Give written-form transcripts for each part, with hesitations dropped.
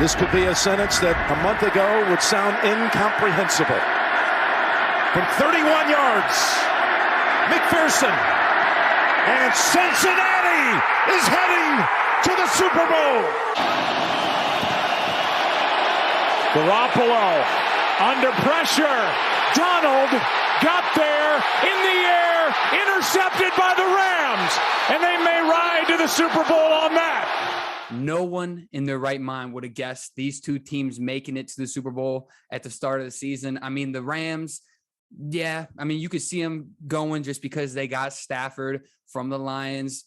This could be a sentence that a month ago would sound incomprehensible. From 31 yards, McPherson, and Cincinnati is heading to the Super Bowl. Garoppolo under pressure. Donald got there in the air, intercepted by the Rams, and they may ride to the Super Bowl on that. No one in their right mind would have guessed these two teams making it to the Super Bowl at the start of the season. I mean, the Rams, yeah, I mean, you could see them going just because they got Stafford from the Lions.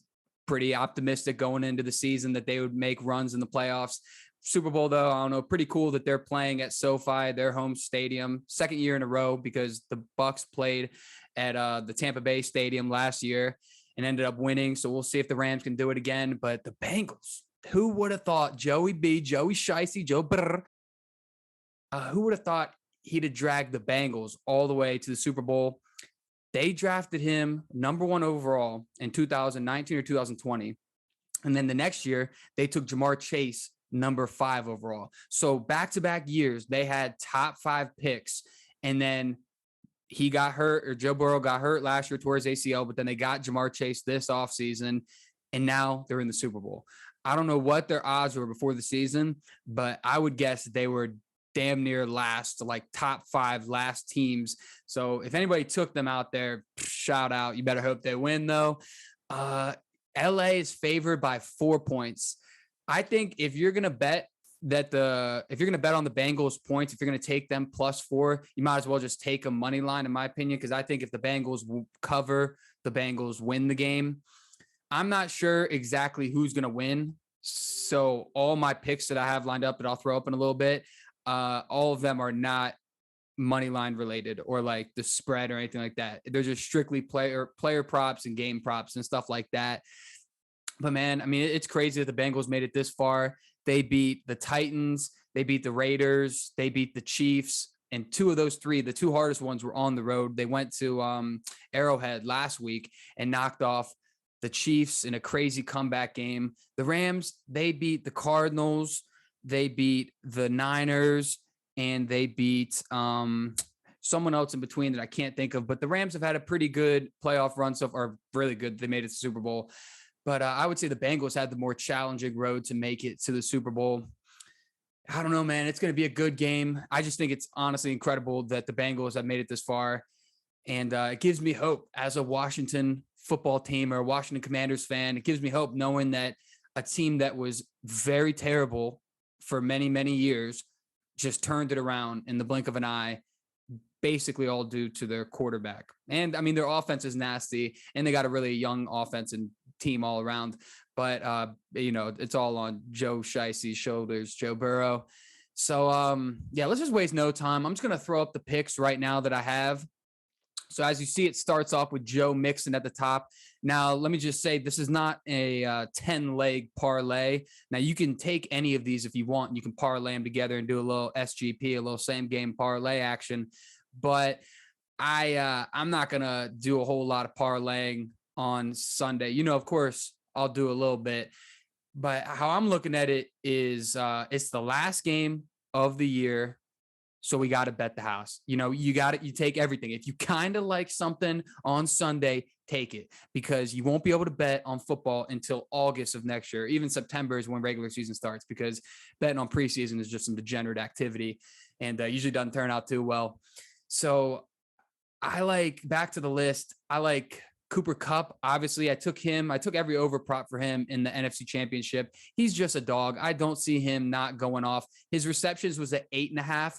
Pretty optimistic going into the season that they would make runs in the playoffs. Super Bowl, though, I don't know, pretty cool that they're playing at SoFi, their home stadium, second year in a row, because the Bucs played at the Tampa Bay Stadium last year and ended up winning. So we'll see if the Rams can do it again. But the Bengals, who would have thought Joey B, Joey Shiesty, Joe Brr, who would have thought he'd have dragged the Bengals all the way to the Super Bowl? They drafted him number 1 overall in 2019 or 2020. And then the next year, they took Jamar Chase number 5 overall. So back-to-back years, they had top 5 picks. And then he got hurt, or Joe Burrow got hurt last year towards ACL, but then they got Jamar Chase this offseason, and now they're in the Super Bowl. I don't know what their odds were before the season, but I would guess they were damn near last, like top 5 last teams. So if anybody took them out there, shout out. You better hope they win, though. LA is favored by 4 points. I think if you're going to bet if you're going to bet on the Bengals points, if you're going to take them +4, you might as well just take a money line, in my opinion, because I think if the Bengals cover, the Bengals win the game. I'm not sure exactly who's going to win. So all my picks that I have lined up that I'll throw up in a little bit, all of them are not money line related or like the spread or anything like that. They're just strictly player props and game props and stuff like that. But man, I mean, it's crazy that the Bengals made it this far. They beat the Titans, they beat the Raiders, they beat the Chiefs, and 2 of those 3, the 2 hardest ones, were on the road. They went to Arrowhead last week and knocked off the Chiefs in a crazy comeback game. The Rams, they beat the Cardinals, they beat the Niners, and they beat someone else in between that I can't think of. But the Rams have had a pretty good playoff run so far, really good. They made it to the Super Bowl. But I would say the Bengals had the more challenging road to make it to the Super Bowl. I don't know, man. It's going to be a good game. I just think it's honestly incredible that the Bengals have made it this far. And it gives me hope as a Washington football team or a Washington Commanders fan. It gives me hope knowing that a team that was very terrible for many, many years just turned it around in the blink of an eye, basically all due to their quarterback. And I mean, their offense is nasty, and they got a really young offense and team all around. But, it's all on Joe Shicey's shoulders, Joe Burrow. So, let's just waste no time. I'm just going to throw up the picks right now that I have. So as you see, it starts off with Joe Mixon at the top. Now, let me just say, this is not a 10-leg parlay. Now, you can take any of these if you want. You can parlay them together and do a little SGP, a little same-game parlay action. But I'm not going to do a whole lot of parlaying on Sunday. Of course, I'll do a little bit. But how I'm looking at it is it's the last game of the year. So we got to bet the house. You take everything. If you kind of like something on Sunday, take it, because you won't be able to bet on football until August of next year. Even September is when regular season starts, because betting on preseason is just some degenerate activity and usually doesn't turn out too well. So back to the list. I like Cooper Kupp. Obviously, I took every over prop for him in the NFC Championship. He's just a dog. I don't see him not going off. His receptions was at 8.5.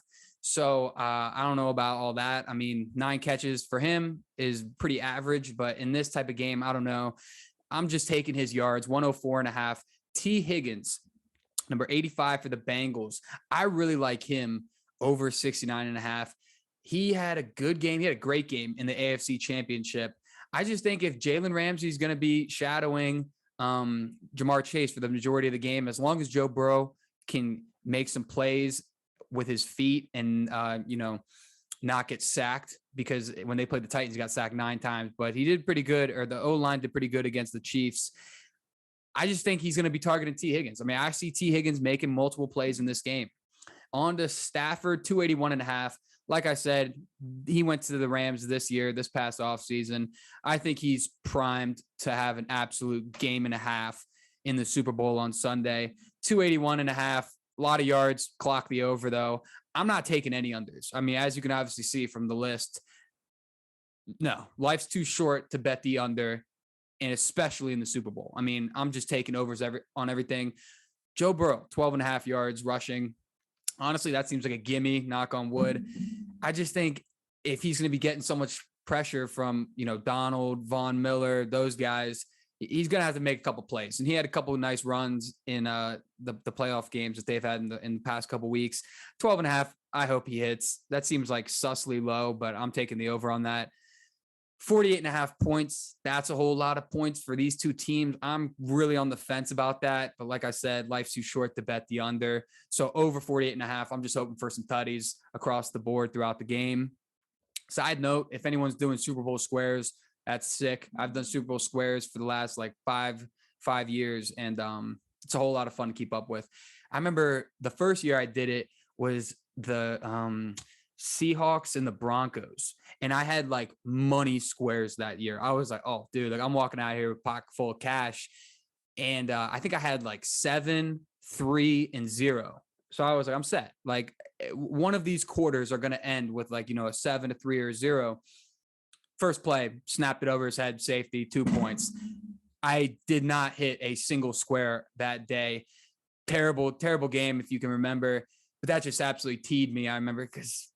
So I don't know about all that. I mean, 9 catches for him is pretty average, but in this type of game, I don't know. I'm just taking his yards, 104.5. T. Higgins, number 85 for the Bengals. I really like him over 69.5. He had a good game. He had a great game in the AFC Championship. I just think if Jalen Ramsey is going to be shadowing Jamar Chase for the majority of the game, as long as Joe Burrow can make some plays with his feet and, not get sacked, because when they played the Titans, he got sacked 9 times, but he did pretty good, or the O-line did pretty good against the Chiefs. I just think he's going to be targeting T. Higgins. I mean, I see T. Higgins making multiple plays in this game. On to Stafford, 281.5. Like I said, he went to the Rams this past offseason. I think he's primed to have an absolute game and a half in the Super Bowl on Sunday. 281.5, a lot of yards, clock the over though. I'm not taking any unders. I mean, as you can obviously see from the list, no, life's too short to bet the under, and especially in the Super Bowl. I mean, I'm just taking overs on everything. Joe Burrow, 12.5 yards rushing. Honestly, that seems like a gimme, knock on wood. I just think if he's going to be getting so much pressure from, Donald, Von Miller, those guys, he's going to have to make a couple plays. And he had a couple of nice runs in the playoff games that they've had in the past couple of weeks. 12.5, I hope he hits. That seems like sussly low, but I'm taking the over on that. 48.5 points. That's a whole lot of points for these two teams. I'm really on the fence about that. But like I said, life's too short to bet the under. So over 48.5, I'm just hoping for some tutties across the board throughout the game. Side note, if anyone's doing Super Bowl squares, that's sick. I've done Super Bowl squares for the last like five years. And it's a whole lot of fun to keep up with. I remember the first year I did it was the Seahawks and the Broncos. And I had like money squares that year. I was like, oh, dude, like I'm walking out here with a pocket full of cash. And I think I had like 7, 3, and 0. So I was like, I'm set. Like one of these quarters are going to end with like, a 7, a 3, or a 0. First play, snapped it over his head, safety, 2 points. I did not hit a single square that day. Terrible, terrible game, if you can remember. But that just absolutely teed me. I remember because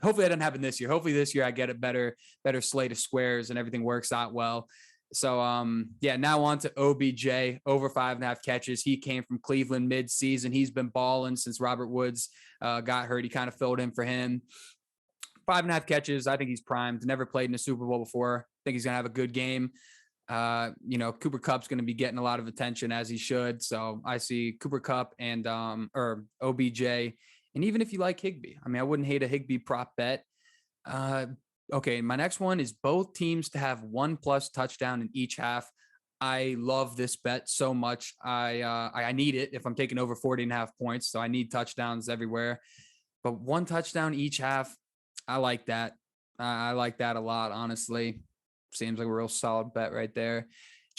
hopefully that doesn't happen this year. Hopefully this year I get a better slate of squares and everything works out well. So, now on to OBJ, over 5.5 catches. He came from Cleveland mid-season. He's been balling since Robert Woods got hurt. He kind of filled in for him. 5.5 catches. I think he's primed. Never played in a Super Bowl before. I think he's going to have a good game. Cooper Kupp's going to be getting a lot of attention as he should. So I see Cooper Kupp and OBJ. And even if you like Higbee, I mean, I wouldn't hate a Higbee prop bet. Okay, my next one is both teams to have 1+ touchdown in each half. I love this bet so much. I need it if I'm taking over 40.5 points. So I need touchdowns everywhere. But 1 touchdown each half, I like that. I like that a lot, honestly. Seems like a real solid bet right there.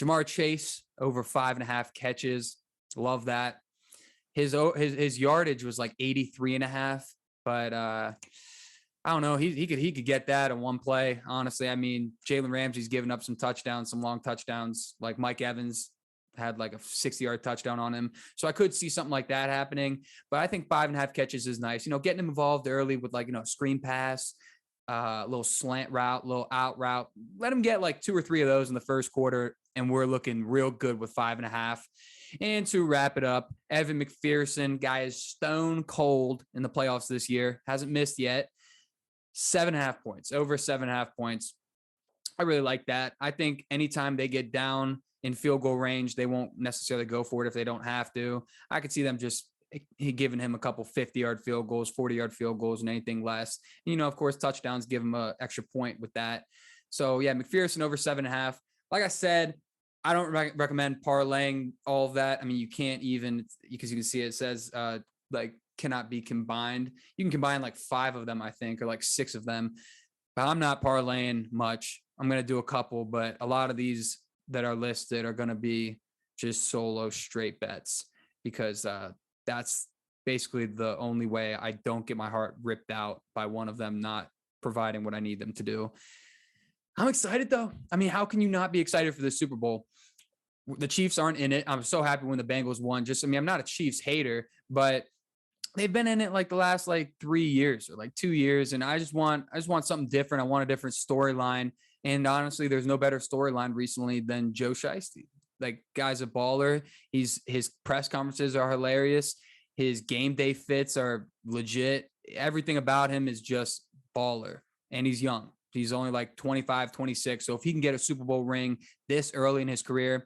Jamar Chase, over 5.5 catches. Love that. His yardage was like 83.5, but I don't know. He could get that in one play. Honestly, I mean, Jalen Ramsey's given up some touchdowns, some long touchdowns. Like Mike Evans had like a 60-yard touchdown on him, so I could see something like that happening. But I think 5.5 catches is nice. Getting him involved early with like screen pass, little slant route, little out route. Let him get like 2 or 3 of those in the first quarter, and we're looking real good with 5.5. And to wrap it up, Evan McPherson, guy is stone cold in the playoffs this year. Hasn't missed yet. 7.5 points, over 7.5 points. I really like that. I think anytime they get down in field goal range, they won't necessarily go for it if they don't have to. I could see them just giving him a couple 50-yard field goals, 40-yard field goals, and anything less. Of course, touchdowns give him an extra point with that. So, yeah, McPherson over 7.5. Like I said, I don't recommend parlaying all of that. I mean, you can't even, because you can see it says cannot be combined. You can combine like 5 of them, I think, or like 6 of them. But I'm not parlaying much. I'm going to do a couple, but a lot of these that are listed are going to be just solo straight bets, because that's basically the only way I don't get my heart ripped out by one of them not providing what I need them to do. I'm excited though. I mean, how can you not be excited for the Super Bowl? The Chiefs aren't in it. I'm so happy when the Bengals won. I'm not a Chiefs hater, but they've been in it like the last like 3 years or like 2 years. And I just want something different. I want a different storyline. And honestly, there's no better storyline recently than Joe Shiesty. Like, guy's a baller. His press conferences are hilarious. His game day fits are legit. Everything about him is just baller. And he's young. He's only like 25, 26. So if he can get a Super Bowl ring this early in his career,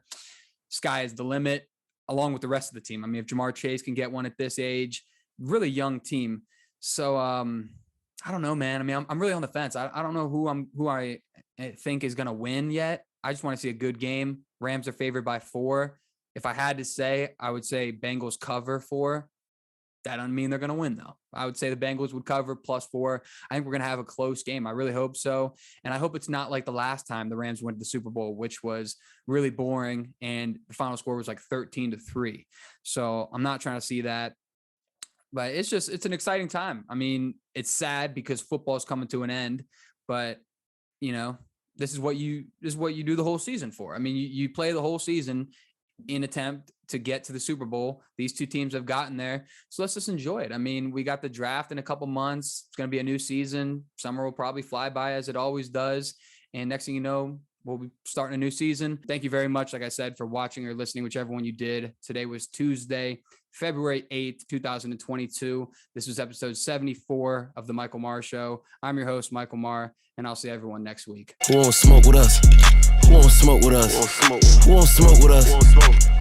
sky is the limit, along with the rest of the team. I mean, if Jamar Chase can get one at this age, really young team. So I don't know, man. I mean, I'm really on the fence. I don't know who I think is going to win yet. I just want to see a good game. Rams are favored by 4. if I had to say, I would say Bengals cover 4. That doesn't mean they're going to win, though. I would say the Bengals would cover +4. I think we're going to have a close game. I really hope so. And I hope it's not like the last time the Rams went to the Super Bowl, which was really boring. And the final score was like 13-3. So I'm not trying to see that. But it's an exciting time. I mean, it's sad because football is coming to an end. But, this is what you do the whole season for. I mean, you play the whole season in attempt to get to the Super Bowl. These two teams have gotten there. So let's just enjoy it. I mean, we got the draft in a couple months. It's going to be a new season. Summer will probably fly by as it always does. And next thing you know, we'll be starting a new season. Thank you very much, like I said, for watching or listening, whichever one you did. Today was Tuesday, February 8th, 2022. This was episode 74 of The Michael Maher Show. I'm your host, Michael Maher, and I'll see everyone next week. Who won't smoke with us? Who won't smoke with us? Who won't smoke with us?